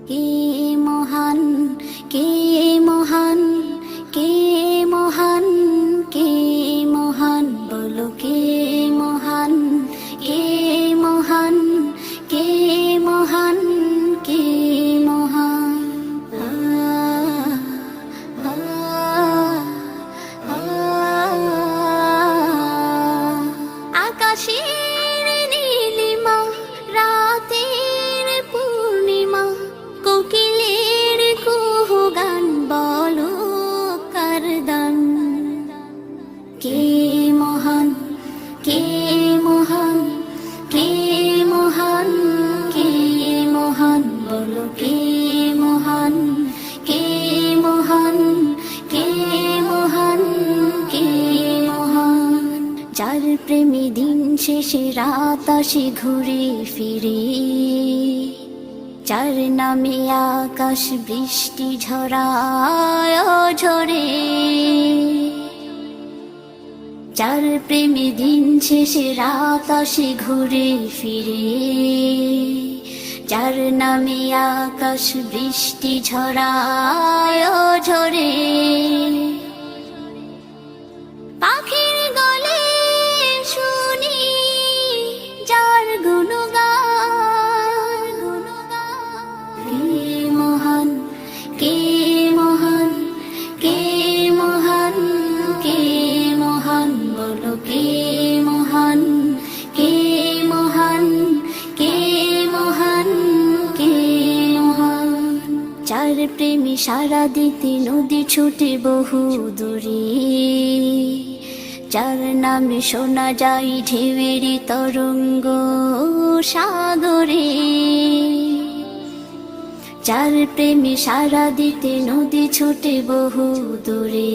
কে মহান, কে মহান, কে মহান, কে মহান, বলো কে মহান, কে মহান, কে মহান, কে মহান। আকাশের নীলিমা, রাতের পূর্ণিমা, কোকিলের কুহু গান, বলো কার দান। কে মহান, কে মহান, কে মহান, কে মহান, বলো কে মহান, কে মহান, কে মহান, কে মহান। যার প্রেমী দিন শেষে রাত আসে ঘুরে ফিরে, যার নামে আকাশ বৃষ্টি ঝরায় ঝরে, যার প্রেমী দিন শেষে রাত আসে ঘুরে ফিরে, যার নামে আকাশ বৃষ্টি ঝরায় ঝরে। পাখির গলে শুনি যার গুণগান, কে মহান, কে মহান, কে মহান, কে মহান, বলো কে মহান, কে মহান, কে মহান, কে মহান। যার প্রেমী সারা দিতে নদী ছুটে বহু দূরে, যার নামে শোনা যায় ঢেউয়ের তরঙ্গ সাগরে, যার প্রেমে সারা দিতে নদী ছুটে বহু দূরে,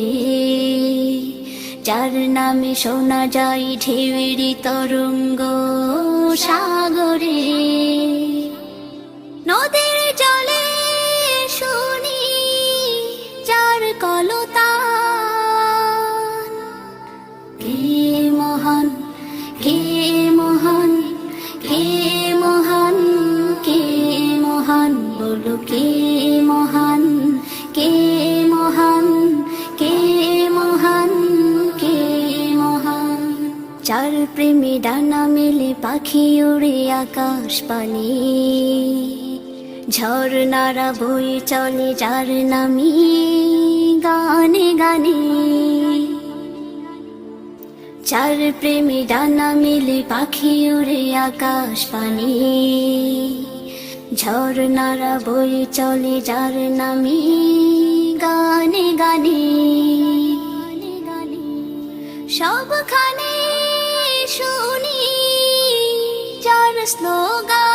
যার নামে শোনা যায় ঢেউয়ের তরঙ্গ সাগরে। নদীর জলে শুনি যার কলতান, কে মহান, কে মহান, কে মহান, কে মহান, বলো কে মহান, কে মহান, কে মহান, কে মহান। যার প্রেমে ডানা মেলে পাখি উড়ে আকাশ পানে, ঝর্ণারা বয়ে চলে যার নামে গানে গানে, যার প্রেমে ডানা মেলে পাখি উড়ে আকাশ পানে, ঝর্ণারা বয়ে চলে যার নামে গানে গানে। সবখানে শুনি যার স্লোগান,